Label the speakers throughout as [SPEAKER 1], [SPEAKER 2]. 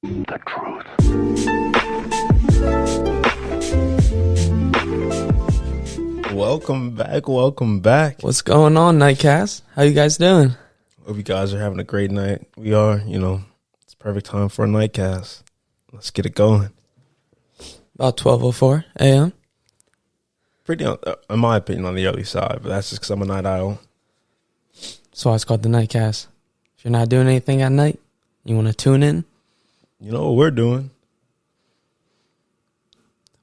[SPEAKER 1] The truth.
[SPEAKER 2] Welcome back.
[SPEAKER 3] What's going on, Nightcast? How you guys doing?
[SPEAKER 2] Hope you guys are having a great night. We are, it's perfect time for a nightcast. Let's get it going.
[SPEAKER 3] About 12:04 a.m.
[SPEAKER 2] Pretty, in my opinion, on the early side, but that's just because I'm a night owl.
[SPEAKER 3] So it's called the Nightcast. If you're not doing anything at night, you want to tune in?
[SPEAKER 2] You know what we're doing?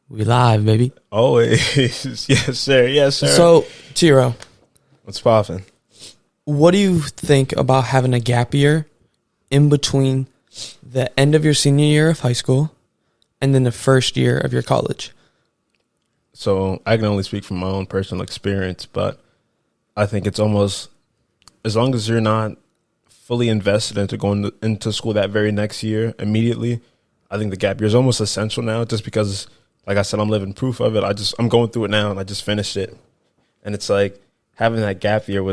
[SPEAKER 3] We live, baby.
[SPEAKER 2] Always. Yes, sir. Yes, sir.
[SPEAKER 3] So, Tiro,
[SPEAKER 2] What's poppin'?
[SPEAKER 3] what do you think about having a gap year in between the end of your senior year of high school and then the first year of your college?
[SPEAKER 2] So I can only speak from my own personal experience, but I think it's almost, as long as you're not fully invested into going into school that very next year immediately, I think the gap year is almost essential now, just because, like I said, I'm living proof of it. I'm going through it now, and I just finished it. And it's like having that gap year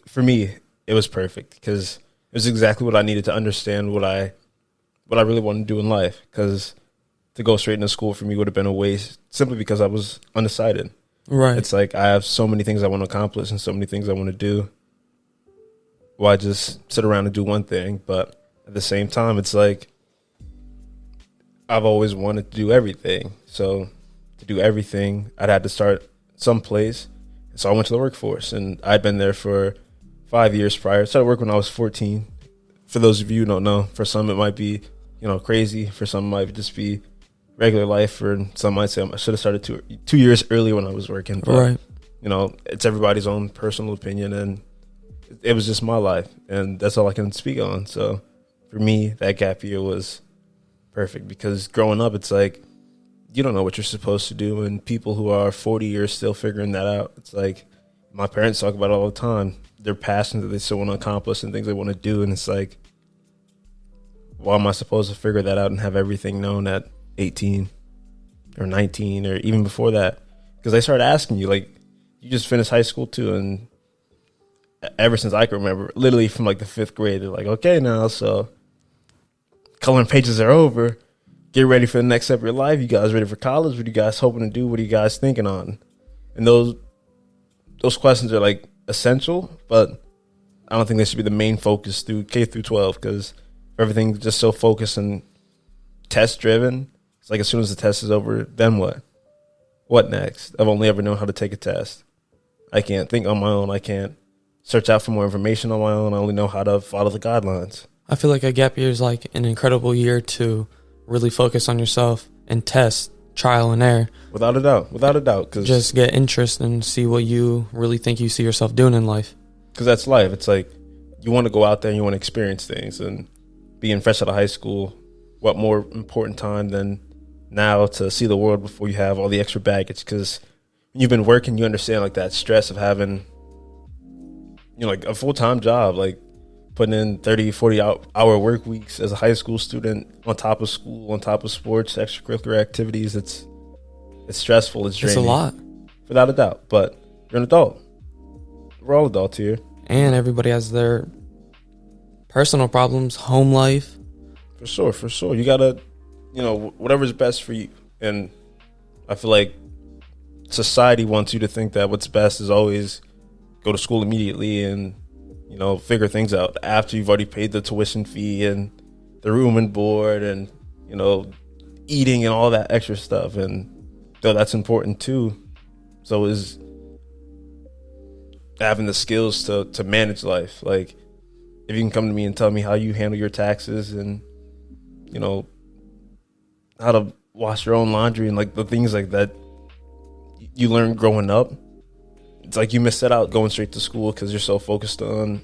[SPEAKER 2] for me, it was perfect, because it was exactly what I needed to understand what I really wanted to do in life. Because to go straight into school for me would have been a waste, simply because I was undecided.
[SPEAKER 3] Right.
[SPEAKER 2] It's like I have so many things I want to accomplish and so many things I want to do. Why just sit around and do one thing? But at the same time, it's like I've always wanted to do everything. So to do everything, I'd had to start someplace. So I went to the workforce, and I'd been there for 5 years prior. I started working when I was 14. For those of you who don't know, for some it might be, crazy. For some it might just be regular life. For some might say I should have started 2 years earlier when I was working. But,
[SPEAKER 3] Right.
[SPEAKER 2] It's everybody's own personal opinion, and it was just my life, and that's all I can speak on. So for me, that gap year was perfect, because growing up, it's like you don't know what you're supposed to do, and people who are 40 are still figuring that out. It's like my parents talk about it all the time. Their passions that they still want to accomplish and things they want to do, and it's like, why am I supposed to figure that out and have everything known at 18 or 19 or even before that? Because they start asking you, like, you just finished high school too, and ever since I can remember, literally from like the 5th grade, they're like, okay, now, so coloring pages are over. Get ready for the next step of your life. You guys ready for college? What are you guys hoping to do? What are you guys thinking on? And those questions are like essential, but I don't think they should be the main focus through K through 12, because everything's just so focused and test driven. It's like as soon as the test is over, then what? What next? I've only ever known how to take a test. I can't think on my own. I can't search out for more information on my own. I only know how to follow the guidelines.
[SPEAKER 3] I feel like a gap year is like an incredible year to really focus on yourself and test, trial and error.
[SPEAKER 2] Without a doubt. Cause
[SPEAKER 3] just get interest and see what you really think you see yourself doing in life.
[SPEAKER 2] Because that's life. It's like you want to go out there and you want to experience things. And being fresh out of high school, what more important time than now to see the world before you have all the extra baggage? Because when you've been working, you understand like that stress of having, like a full-time job, like putting in 30, 40-hour work weeks as a high school student, on top of school, on top of sports, extracurricular activities. It's stressful. It's draining.
[SPEAKER 3] It's a lot.
[SPEAKER 2] Without a doubt. But you're an adult. We're all adults here.
[SPEAKER 3] And everybody has their personal problems, home life.
[SPEAKER 2] For sure. You got to, whatever's best for you. And I feel like society wants you to think that what's best is always go to school immediately and, figure things out after you've already paid the tuition fee and the room and board and, eating and all that extra stuff. And though that's important too, so is having the skills to manage life. Like, if you can come to me and tell me how you handle your taxes and, how to wash your own laundry and like the things like that you learn growing up, it's like you miss that out going straight to school because you're so focused on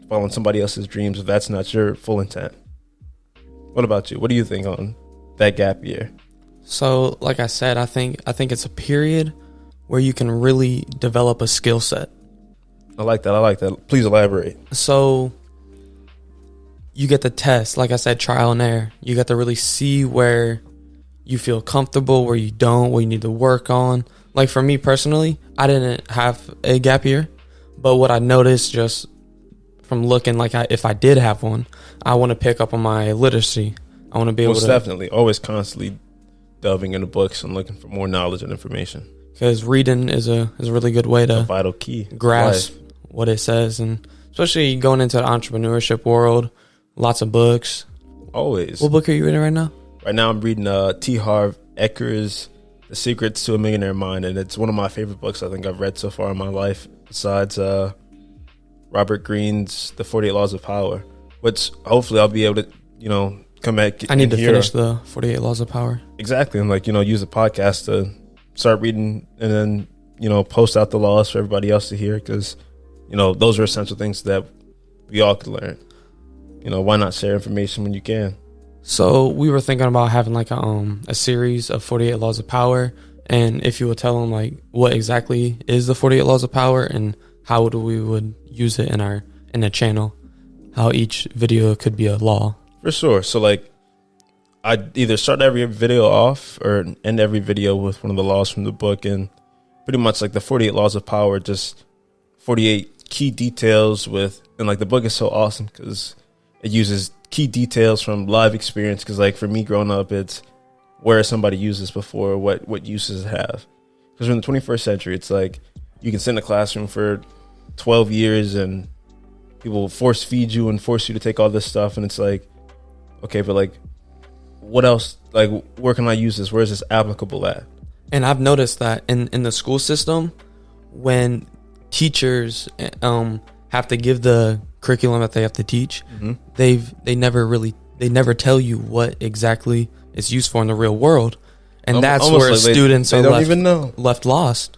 [SPEAKER 2] following somebody else's dreams if that's not your full intent. What about you? What do you think on that gap year?
[SPEAKER 3] So, like I said, I think it's a period where you can really develop a skill set.
[SPEAKER 2] I like that. Please elaborate.
[SPEAKER 3] So, you get the test, like I said, trial and error. You get to really see where you feel comfortable, where you don't, what you need to work on. Like for me personally, I didn't have a gap year, but what I noticed just from looking like if I did have one, I want to pick up on my literacy. I want to be able to
[SPEAKER 2] definitely always constantly delving into books and looking for more knowledge and information.
[SPEAKER 3] Because reading is a really good way to
[SPEAKER 2] a vital key
[SPEAKER 3] grasp what it says, and especially going into the entrepreneurship world, lots of books.
[SPEAKER 2] Always.
[SPEAKER 3] What book are you reading right now?
[SPEAKER 2] Right now I'm reading T. Harv Eker's The Secrets to a Millionaire Mind, and it's one of my favorite books I think I've read so far in my life, besides Robert Greene's The 48 Laws of Power, which hopefully I'll be able to, come back.
[SPEAKER 3] I need to finish the 48 Laws of Power.
[SPEAKER 2] Exactly, and use the podcast to start reading, and then post out the laws for everybody else to hear, because those are essential things that we all could learn. Why not share information when you can?
[SPEAKER 3] So we were thinking about having a series of 48 Laws of Power, and if you would tell them what exactly is the 48 Laws of Power and how we would use it in the channel, how each video could be a law.
[SPEAKER 2] For sure. So I'd either start every video off or end every video with one of the laws from the book, and pretty much the 48 Laws of Power, just 48 key details and the book is so awesome because it uses key details from live experience. Because for me growing up, it's where somebody used this before, what uses it have. Because we're in the 21st century, it's you can sit in a classroom for 12 years and people force feed you and force you to take all this stuff, and it's okay, but what else? Where can I use this? Where is this applicable at?
[SPEAKER 3] And I've noticed that in the school system, when teachers have to give the curriculum that they have to teach,
[SPEAKER 2] mm-hmm.
[SPEAKER 3] they never tell you what exactly it's used for in the real world, and that's where students
[SPEAKER 2] they don't even know,
[SPEAKER 3] left lost.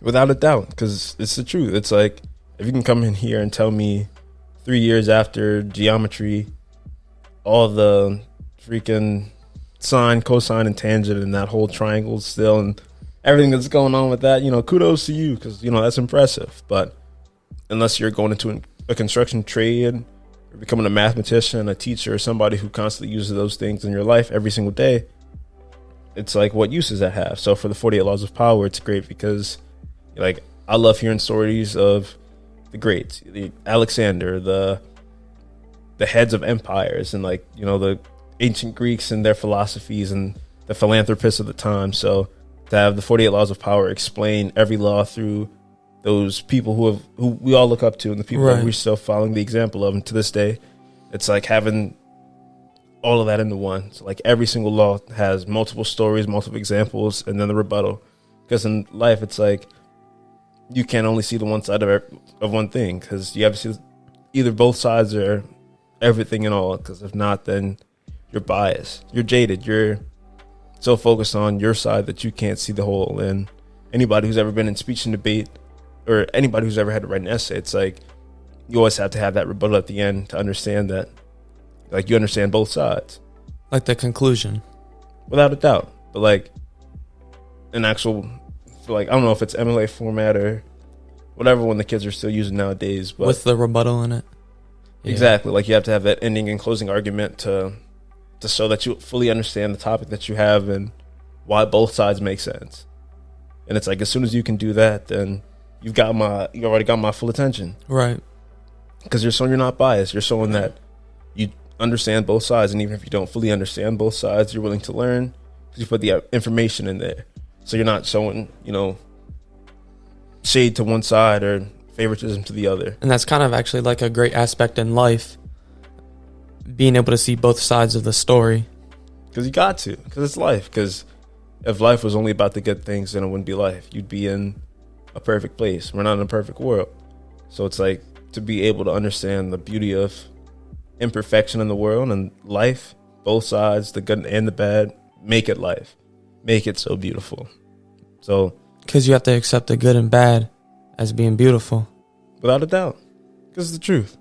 [SPEAKER 2] Without a doubt, because it's the truth. It's if you can come in here and tell me 3 years after geometry, all the freaking sine, cosine, and tangent and that whole triangle still, and everything that's going on with that, kudos to you, because that's impressive. But unless you're going into a construction trade or becoming a mathematician, a teacher, or somebody who constantly uses those things in your life every single day, it's what use does that have? So for the 48 Laws of Power, it's great because I love hearing stories of the greats, the Alexander, the heads of empires, and the ancient Greeks and their philosophies, and the philanthropists of the time. So to have the 48 Laws of Power explain every law through those people who we all look up to, and the people that we're still following the example of, and to this day, it's having all of that into one. So every single law has multiple stories, multiple examples, and then the rebuttal. Because in life, it's you can't only see the one side of one thing, because you have to see either both sides or everything and all. Because if not, then you're biased, you're jaded, you're so focused on your side that you can't see the whole. And anybody who's ever been in speech and debate, or anybody who's ever had to write an essay, it's you always have to have that rebuttal at the end to understand that you understand both sides,
[SPEAKER 3] the conclusion,
[SPEAKER 2] without a doubt. But an actual, I don't know if it's MLA format or whatever one the kids are still using nowadays, but
[SPEAKER 3] with the rebuttal in it.
[SPEAKER 2] Yeah. Exactly. You have to have that ending and closing argument to show that you fully understand the topic that you have and why both sides make sense. And it's as soon as you can do that, then you already got my full attention.
[SPEAKER 3] Right.
[SPEAKER 2] Because you're showing you're not biased. You're showing that you understand both sides, and even if you don't fully understand both sides, you're willing to learn because you put the information in there. So you're not showing, shade to one side or favoritism to the other.
[SPEAKER 3] And that's kind of actually a great aspect in life, being able to see both sides of the story.
[SPEAKER 2] Because you got to, because it's life. Because if life was only about the good things, then it wouldn't be life. You'd be in a perfect place. We're not in a perfect world. So it's to be able to understand the beauty of imperfection in the world and life, both sides, the good and the bad, make it life. Make it so beautiful. So,
[SPEAKER 3] because you have to accept the good and bad as being beautiful.
[SPEAKER 2] Without a doubt. Because it's the truth.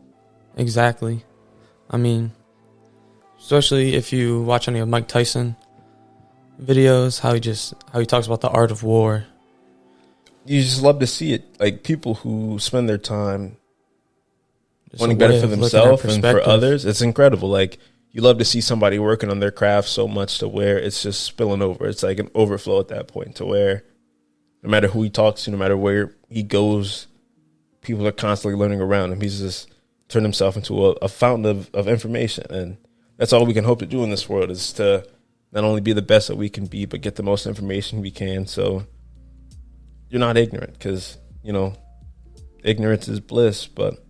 [SPEAKER 3] Exactly. I mean, especially if you watch any of Mike Tyson videos, how he talks about the art of war.
[SPEAKER 2] You just love to see it. People who spend their time wanting better for themselves and for others, it's incredible. You love to see somebody working on their craft so much to where it's just spilling over. It's an overflow at that point, to where no matter who he talks to, no matter where he goes, people are constantly learning around him. He's just turned himself into a fountain of information. And that's all we can hope to do in this world, is to not only be the best that we can be, but get the most information we can. So you're not ignorant, because, ignorance is bliss, but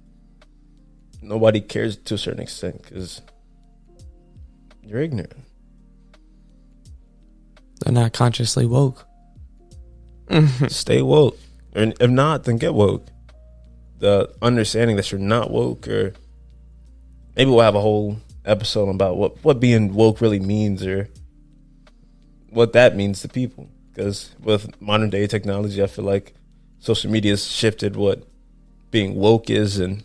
[SPEAKER 2] nobody cares to a certain extent because you're ignorant.
[SPEAKER 3] They're not consciously woke.
[SPEAKER 2] Stay woke. And if not, then get woke. The understanding that you're not woke, or maybe we'll have a whole episode about what being woke really means, or what that means to people. Because with modern day technology, I feel like social media has shifted what being woke is, and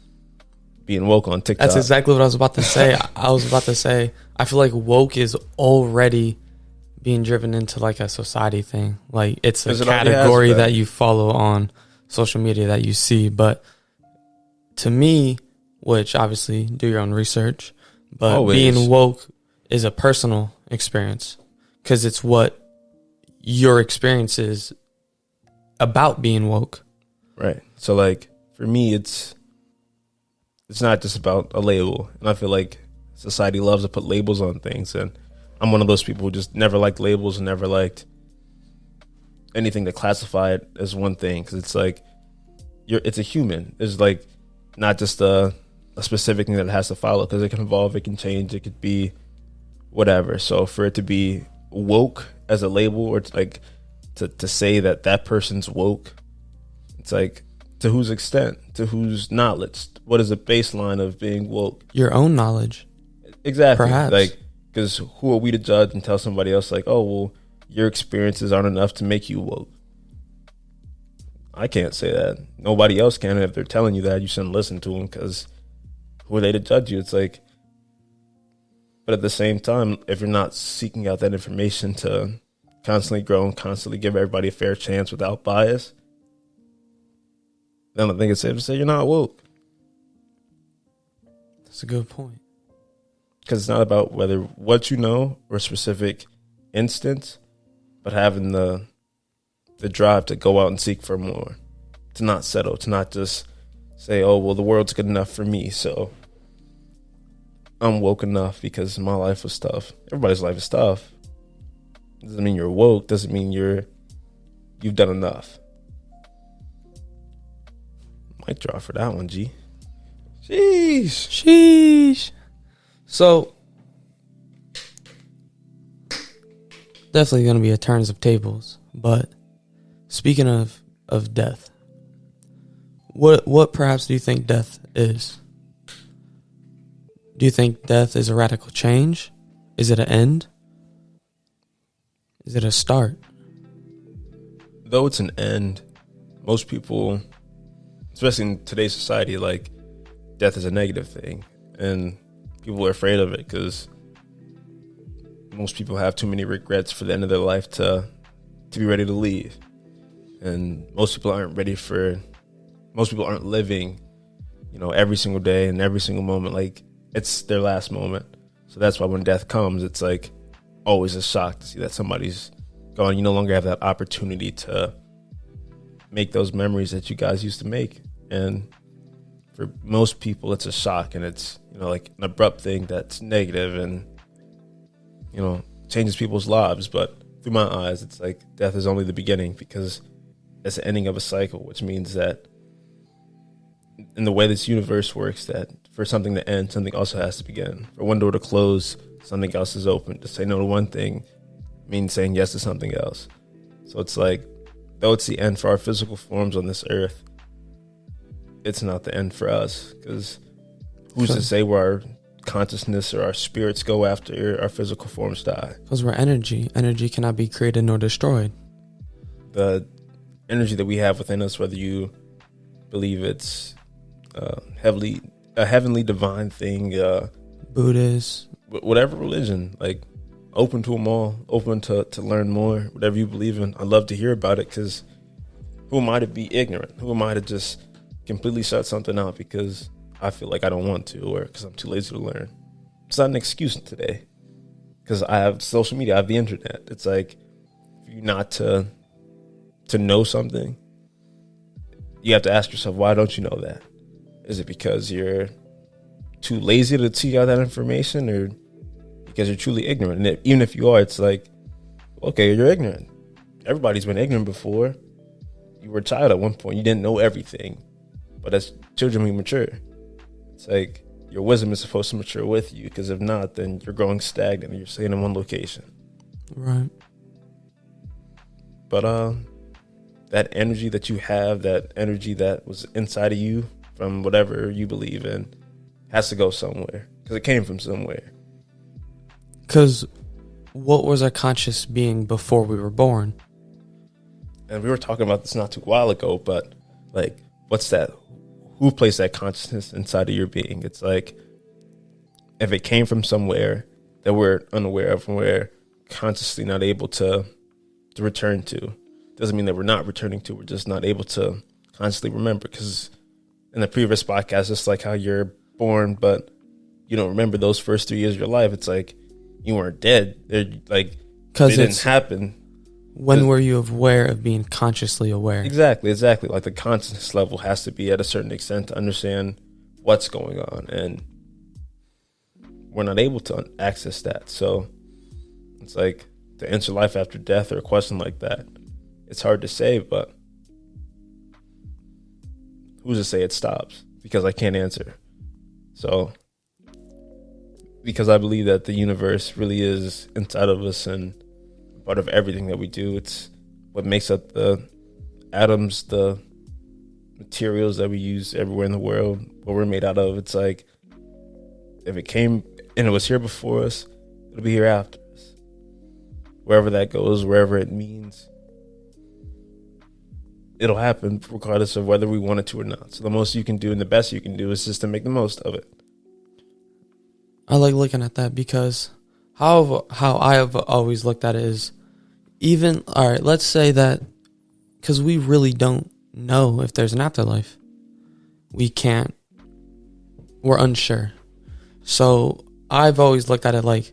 [SPEAKER 2] being woke on TikTok.
[SPEAKER 3] That's exactly what I was about to say. I feel like woke is already being driven into like a society thing. Like it's a category that you follow on social media that you see. But to me, which obviously do your own research, but being woke is a personal experience, because it's what your experience is about being woke.
[SPEAKER 2] Right. So like for me, it's not just about a label. And I feel like society loves to put labels on things. And I'm one of those people who just never liked labels and never liked anything to classify it as one thing. Because it's like, it's a human. It's like not just a specific thing that it has to follow, because it can evolve, it can change, it could be whatever. So for it to be woke as a label, or to like to say that person's woke, it's like, to whose extent, to whose knowledge, what is the baseline of being woke?
[SPEAKER 3] Your own knowledge.
[SPEAKER 2] Exactly.
[SPEAKER 3] Perhaps.
[SPEAKER 2] Like, because who are we to judge and tell somebody else like, oh, well, your experiences aren't enough to make you woke? I can't say that. Nobody else can. And if they're telling you that, you shouldn't listen to them, because who are they to judge you? It's like, but at the same time, if you're not seeking out that information to constantly grow and constantly give everybody a fair chance without bias, then I think it's safe to say you're not woke.
[SPEAKER 3] That's a good point.
[SPEAKER 2] Because it's not about whether what you know or a specific instance, but having the drive to go out and seek for more, to not settle, to not just say, oh, well, the world's good enough for me, so I'm woke enough because my life was tough. Everybody's life is tough. Doesn't mean you're woke. Doesn't mean you've done enough. Mic drop for that one, G.
[SPEAKER 3] Sheesh. So, definitely going to be a turns of tables. But speaking of death, what perhaps do you think death is? Do you think death is a radical change? Is it an end? Is it a start?
[SPEAKER 2] Though it's an end, most people, especially in today's society, like, death is a negative thing. And people are afraid of it because most people have too many regrets for the end of their life to be ready to leave. And most people aren't living, every single day and every single moment like it's their last moment. So that's why when death comes, it's like always a shock to see that somebody's gone. You no longer have that opportunity to make those memories that you guys used to make. And for most people, it's a shock, and it's, like an abrupt thing that's negative and, changes people's lives. But through my eyes, it's like death is only the beginning, because it's the ending of a cycle, which means that in the way this universe works, that for something to end, something also has to begin. For one door to close, something else is open. To say no to one thing means saying yes to something else. So it's like, though it's the end for our physical forms on this earth, it's not the end for us, because who's to say where our consciousness or our spirits go after our physical forms die?
[SPEAKER 3] Because we're energy. Energy cannot be created nor destroyed.
[SPEAKER 2] The energy that we have within us, whether you believe it's a heavenly divine thing,
[SPEAKER 3] Buddhist,
[SPEAKER 2] whatever religion, like, open to them all, open to learn more, whatever you believe in. I'd love to hear about it, because who am I to be ignorant? Who am I to just completely shut something out because I feel like I don't want to, or because I'm too lazy to learn? It's not an excuse today, because I have social media, I have the internet. It's like, for you not to know something, you have to ask yourself, why don't you know that? Is it because you're too lazy to seek out that information, or because you're truly ignorant? And even if you are, it's like, okay, you're ignorant. Everybody's been ignorant before. You were a child at one point. You didn't know everything. But as children, we mature. It's like your wisdom is supposed to mature with you, because if not, then you're growing stagnant and you're staying in one location.
[SPEAKER 3] Right.
[SPEAKER 2] But that energy that you have, that energy that was inside of you from whatever you believe in, has to go somewhere, because it came from somewhere.
[SPEAKER 3] Because what was our conscious being before we were born?
[SPEAKER 2] And we were talking about this not too while ago, but like, what's that? Who placed that consciousness inside of your being? It's like, if it came from somewhere that we're unaware of and we're consciously not able to return to, doesn't mean that we're not returning to, we're just not able to consciously remember. Because in the previous podcast, it's like how you're born, but you don't remember those first 3 years of your life. It's like you weren't dead. They didn't happen.
[SPEAKER 3] When were you aware of being consciously aware? Exactly.
[SPEAKER 2] Like the consciousness level has to be at a certain extent to understand what's going on, and we're not able to access that. So it's like, to answer life after death or a question like that, it's hard to say, but who's to say it stops? Because I can't answer. So, because I believe that the universe really is inside of us and part of everything that we do. It's what makes up the atoms, the materials that we use everywhere in the world, what we're made out of. It's like, if it came and it was here before us, it'll be here after us. Wherever that goes, wherever it means, it'll happen regardless of whether we want it to or not. So the most you can do and the best you can do is just to make the most of it.
[SPEAKER 3] I like looking at that, because how I have always looked at it is, even, all right, let's say that, because we really don't know if there's an afterlife. We're unsure. So I've always looked at it like,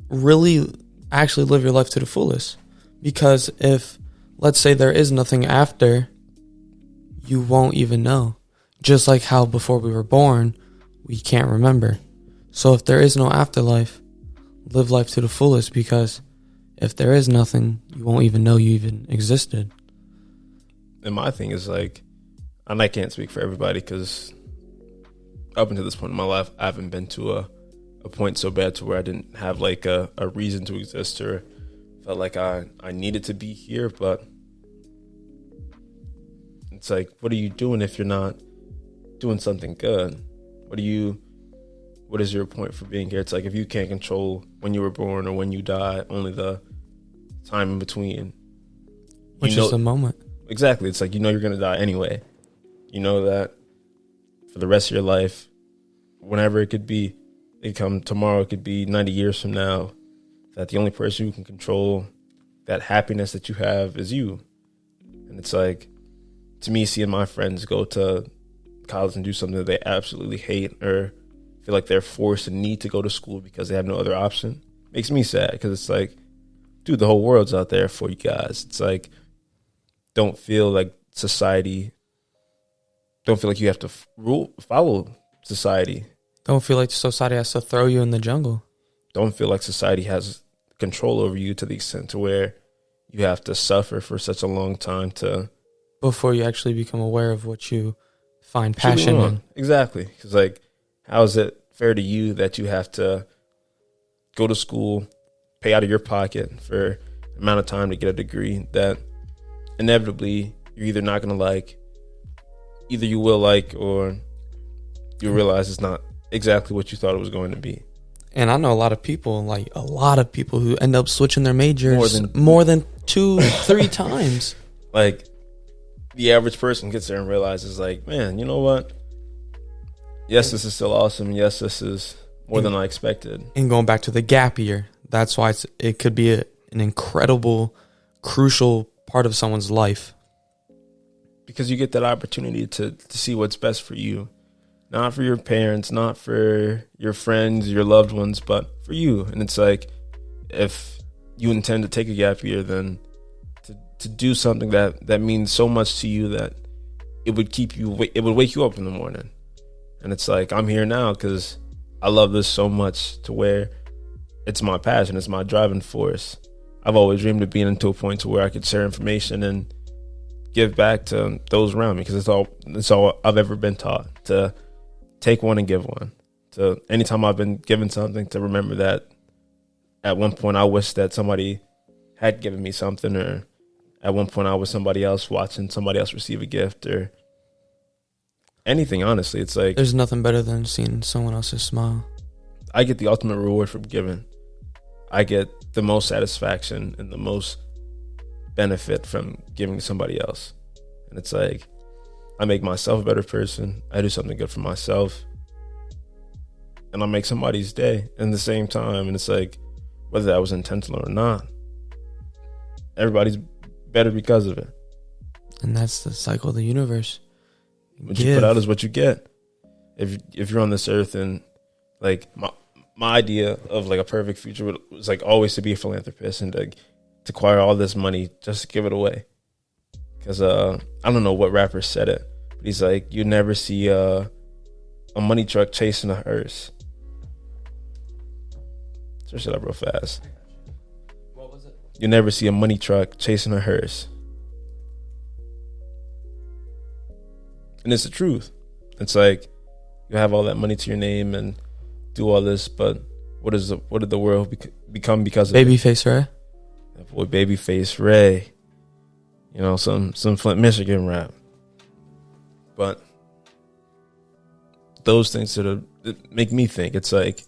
[SPEAKER 3] really actually live your life to the fullest. Because if, let's say there is nothing after, you won't even know. Just like how before we were born, we can't remember. So if there is no afterlife, live life to the fullest, because if there is nothing, you won't even know you even existed.
[SPEAKER 2] And my thing is like, and I can't speak for everybody, because up until this point in my life, I haven't been to a point so bad to where I didn't have like a reason to exist, or felt like I needed to be here. But it's like, what are you doing if you're not doing something good? What is your point for being here? It's like, if you can't control when you were born or when you die, only the time in between.
[SPEAKER 3] Which is the moment.
[SPEAKER 2] Exactly. It's like, you're going to die anyway. You know that for the rest of your life, whenever it could be, it come tomorrow, it could be 90 years from now, that the only person who can control that happiness that you have is you. And it's like, to me, seeing my friends go to college and do something that they absolutely hate, or feel like they're forced and need to go to school because they have no other option, makes me sad. Because it's like, dude, the whole world's out there for you guys. It's like, don't feel like you have to follow society.
[SPEAKER 3] Don't feel like society has to throw you in the jungle.
[SPEAKER 2] Don't feel like society has control over you to the extent to where you have to suffer for such a long time
[SPEAKER 3] before you actually become aware of what you find passion in.
[SPEAKER 2] Exactly. Because like, how is it fair to you that you have to go to school, pay out of your pocket for an amount of time to get a degree that inevitably you're either not going to like, either you will like, or you realize it's not exactly what you thought it was going to be.
[SPEAKER 3] And I know a lot of people who end up switching their majors more than 2-3 times.
[SPEAKER 2] Like, the average person gets there and realizes, like, man, you know what? Yes, this is still awesome. Yes, this is more than I expected.
[SPEAKER 3] And going back to the gap year, that's why it could be an incredible, crucial part of someone's life.
[SPEAKER 2] Because you get that opportunity to see what's best for you. Not for your parents, not for your friends, your loved ones, but for you. And it's like, if you intend to take a gap year, then to do something that means so much to you, that it would keep you. It would wake you up in the morning, and it's like I'm here now because I love this so much to where it's my passion. It's my driving force. I've always dreamed of being into a point to where I could share information and give back to those around me, because it's all I've ever been taught, to take one and give one. So anytime I've been given something, to remember that at one point I wish that somebody had given me something, or at one point I was somebody else watching somebody else receive a gift, or anything. Honestly, it's like
[SPEAKER 3] there's nothing better than seeing someone else's smile.
[SPEAKER 2] I get the ultimate reward from giving. I get the most satisfaction and the most benefit from giving to somebody else. And it's like, I make myself a better person. I do something good for myself. And I make somebody's day at the same time. And it's like, whether that was intentional or not, everybody's better because of it.
[SPEAKER 3] And that's the cycle of the universe.
[SPEAKER 2] What you put out is what you get. If you're on this earth, and like my idea of like a perfect future was like always to be a philanthropist and to acquire all this money just to give it away. Because I don't know what rapper said it, but he's like, you never see a money truck chasing a hearse. Search it up real fast.
[SPEAKER 3] What was it?
[SPEAKER 2] You never see a money truck chasing a hearse. And it's the truth. It's like, you have all that money to your name and do all this, but what did the world become because of
[SPEAKER 3] Babyface Ray?
[SPEAKER 2] That boy Babyface Ray. You know, some Flint, Michigan rap. But those things that make me think, it's like,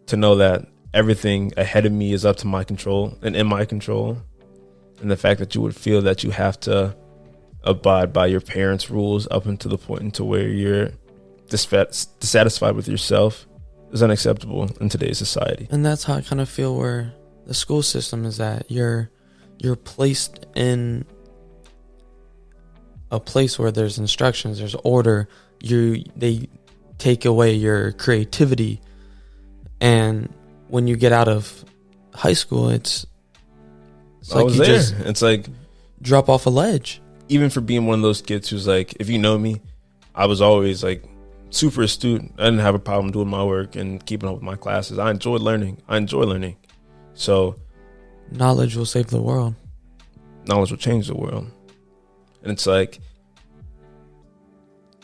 [SPEAKER 2] to know that everything ahead of me is up to my control and in my control. And the fact that you would feel that you have to abide by your parents' rules up until the point into where you're dissatisfied with yourself is unacceptable in today's society.
[SPEAKER 3] And that's how I kind of feel where the school system is at. You're placed in a place where there's instructions, there's order. They take away your creativity, and when you get out of high school, it's like you just
[SPEAKER 2] it's like
[SPEAKER 3] drop off a ledge.
[SPEAKER 2] Even for being one of those kids who's like, if you know me, I was always like super astute. I didn't have a problem doing my work and keeping up with my classes. I enjoyed learning. So
[SPEAKER 3] knowledge will save the world.
[SPEAKER 2] Knowledge will change the world. And it's like,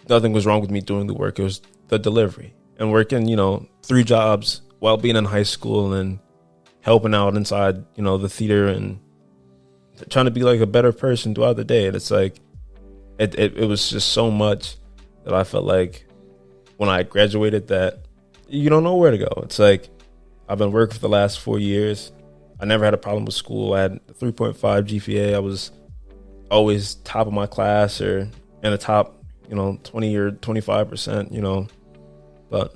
[SPEAKER 2] nothing was wrong with me doing the work. It was the delivery. And working, 3 jobs while being in high school and helping out inside, the theater and trying to be like a better person throughout the day. And it's like, it was just so much that I felt like when I graduated that you don't know where to go. It's like, I've been working for the last 4 years. I never had a problem with school. I had a 3.5 GPA. I was always top of my class or in the top, 20 or 25%, But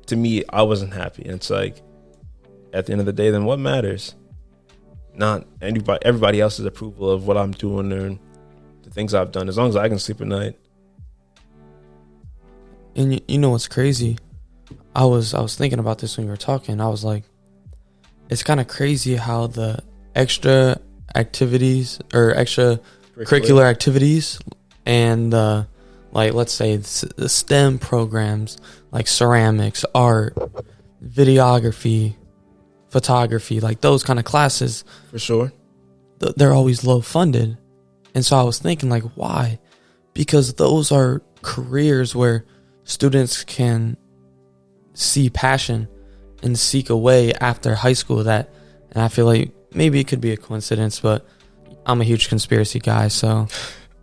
[SPEAKER 2] to me, I wasn't happy. And it's like, at the end of the day, then what matters? Not everybody else's approval of what I'm doing or the things I've done, as long as I can sleep at night.
[SPEAKER 3] And you know what's crazy? I was thinking about this when you were talking. I was like, it's kind of crazy how the extra activities or extra curricular activities and like, let's say the STEM programs like ceramics, art, videography, photography, like those kind of classes,
[SPEAKER 2] for sure,
[SPEAKER 3] they're always low funded. And so I was thinking, like, why? Because those are careers where students can see passion and seek a way after high school that, and I feel like maybe it could be a coincidence, but I'm a huge conspiracy guy, so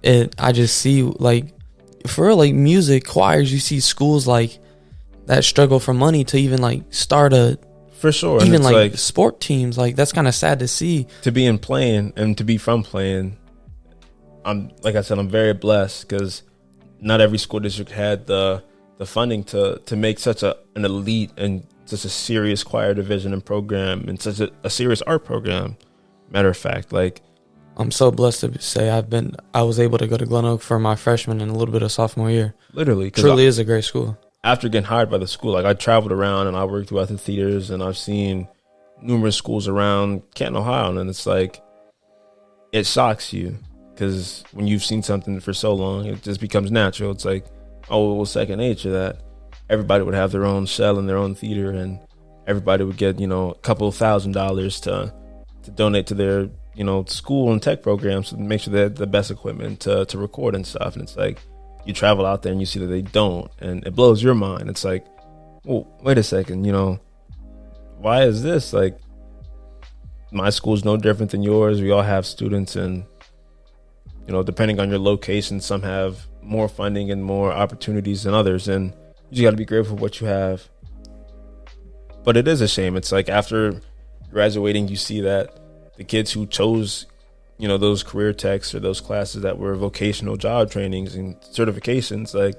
[SPEAKER 3] I just see, like, for real, like music, choirs, you see schools like that struggle for money to even like start a,
[SPEAKER 2] for sure,
[SPEAKER 3] even like sport teams. Like, that's kind of sad to see. To
[SPEAKER 2] be in playing and to be from playing, like I said, I'm very blessed because not every school district had the funding to make such an elite and such a serious choir division and program and such a serious art program. Matter of fact, like,
[SPEAKER 3] I'm so blessed to say I was able to go to Glen Oak for my freshman and a little bit of sophomore year.
[SPEAKER 2] Literally.
[SPEAKER 3] Truly is a great school.
[SPEAKER 2] After getting hired by the school, like, I traveled around and I worked throughout the theaters and I've seen numerous schools around Canton, Ohio, and it's like, it shocks you because when you've seen something for so long, it just becomes natural. It's like, oh, it was second nature that everybody would have their own shell and their own theater, and everybody would get, a couple of $1,000s to donate to their, school and tech programs to make sure they had the best equipment to record and stuff. And it's like, you travel out there and you see that they don't, and it blows your mind. It's like, well, wait a second, why is this? Like, my school is no different than yours. We all have students, and, depending on your location, some have more funding and more opportunities than others. And you just got to be grateful for what you have. But it is a shame. It's like after graduating, you see that the kids who chose, those career techs or those classes that were vocational job trainings and certifications, like,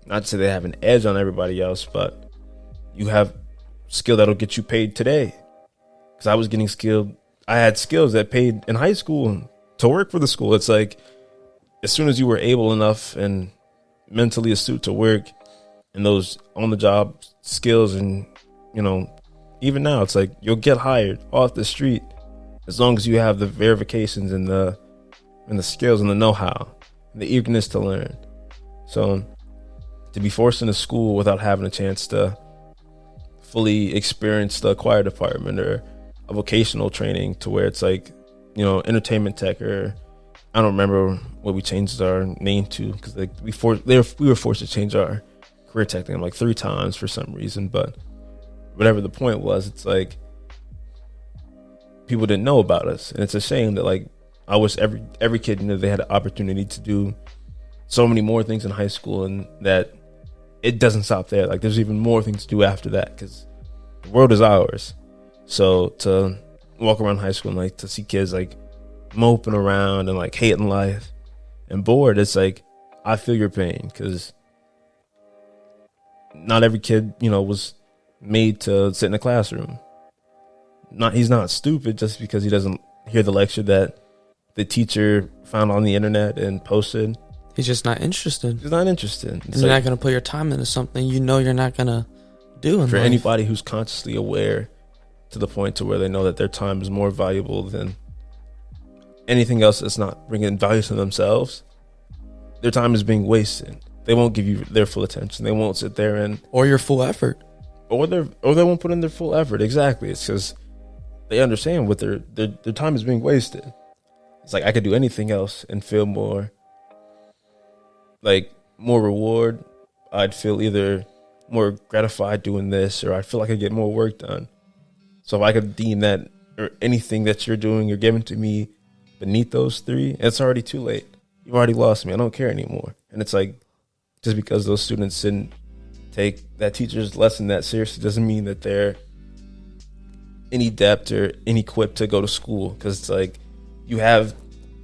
[SPEAKER 2] not to say they have an edge on everybody else, but you have skill that'll get you paid today. Because I was getting skilled. I had skills that paid in high school to work for the school. It's like, as soon as you were able enough and mentally astute to work in those on the job skills, and, even now it's like you'll get hired off the street as long as you have the verifications and the skills and the know-how and the eagerness to learn. So to be forced into school without having a chance to fully experience the acquired department or a vocational training to where it's like, entertainment tech, or I don't remember what we changed our name to, because like we were forced to change our career tech name like 3 times for some reason. But whatever the point was, it's like people didn't know about us, and it's a shame that, like, I wish every kid knew they had an opportunity to do so many more things in high school, and that it doesn't stop there. Like, there's even more things to do after that, because the world is ours. So to walk around high school and, like, to see kids like moping around and like hating life and bored, it's like, I feel your pain, because not every kid, was made to sit in a classroom. He's not stupid just because he doesn't hear the lecture that the teacher found on the internet and posted.
[SPEAKER 3] He's just not interested.
[SPEAKER 2] He's not interested.
[SPEAKER 3] And you're not going to put your time into something you're not going to do in
[SPEAKER 2] for
[SPEAKER 3] life.
[SPEAKER 2] Anybody who's consciously aware to the point to where they know that their time is more valuable than anything else that's not bringing value to themselves, their time is being wasted. They won't give you their full attention. They won't sit there and...
[SPEAKER 3] Or your full effort.
[SPEAKER 2] Or they won't put in their full effort. Exactly. It's because they understand what their time is being wasted. It's like, I could do anything else and feel more reward. I'd feel either more gratified doing this, or I'd feel like I get more work done. So if I could deem that or anything that you're doing or giving to me beneath those 3, it's already too late. You've already lost me. I don't care anymore. And it's like, just because those students didn't take that teacher's lesson that seriously doesn't mean that they're any depth or any equipped to go to school. Because it's like,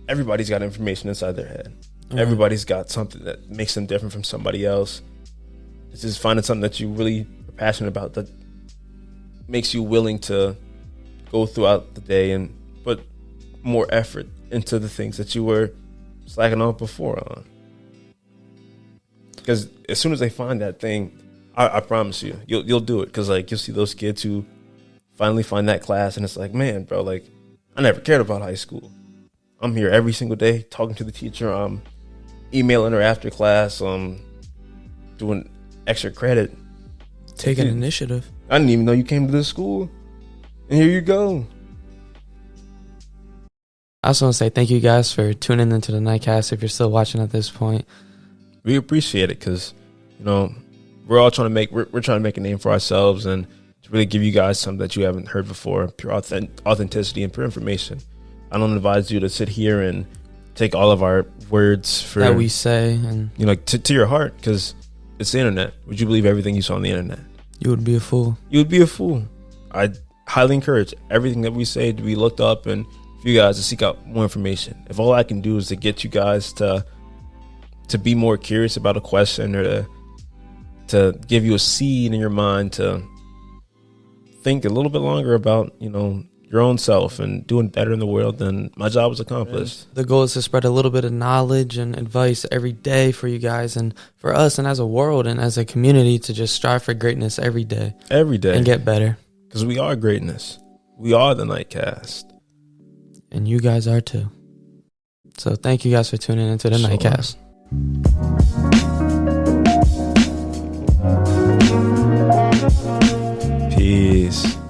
[SPEAKER 2] everybody's got information inside their head. Mm-hmm. Everybody's got something that makes them different from somebody else. It's just finding something that you really are passionate about that makes you willing to go throughout the day and put more effort into the things that you were slacking off before on. Because as soon as they find that thing, I promise you'll do it. Because like, you'll see those kids who finally find that class, and it's like, man, bro, like, I never cared about high school. I'm here every single day talking to the teacher. I'm emailing her after class. I'm doing extra credit.
[SPEAKER 3] Taking initiative.
[SPEAKER 2] I didn't even know you came to this school. And here you go.
[SPEAKER 3] I also want to say thank you guys for tuning into the Nightcast if you're still watching at this point.
[SPEAKER 2] We appreciate it because, we're all trying to make we're trying to make a name for ourselves and to really give you guys something that you haven't heard before, pure authenticity and pure information. I don't advise you to sit here and take all of our words
[SPEAKER 3] that we say and
[SPEAKER 2] to your heart, because it's the internet. Would you believe everything you saw on the internet?
[SPEAKER 3] You would be a fool.
[SPEAKER 2] You would be a fool. I highly encourage everything that we say to be looked up and for you guys to seek out more information. If all I can do is to get you guys to be more curious about a question, or to give you a seed in your mind to think a little bit longer about, your own self and doing better in the world, then my job was accomplished.
[SPEAKER 3] The goal is to spread a little bit of knowledge and advice every day for you guys and for us, and as a world and as a community, to just strive for greatness every day.
[SPEAKER 2] Every day.
[SPEAKER 3] And get better.
[SPEAKER 2] Because we are greatness. We are the Nightcast.
[SPEAKER 3] And you guys are too. So thank you guys for tuning into the Nightcast.
[SPEAKER 2] Peace.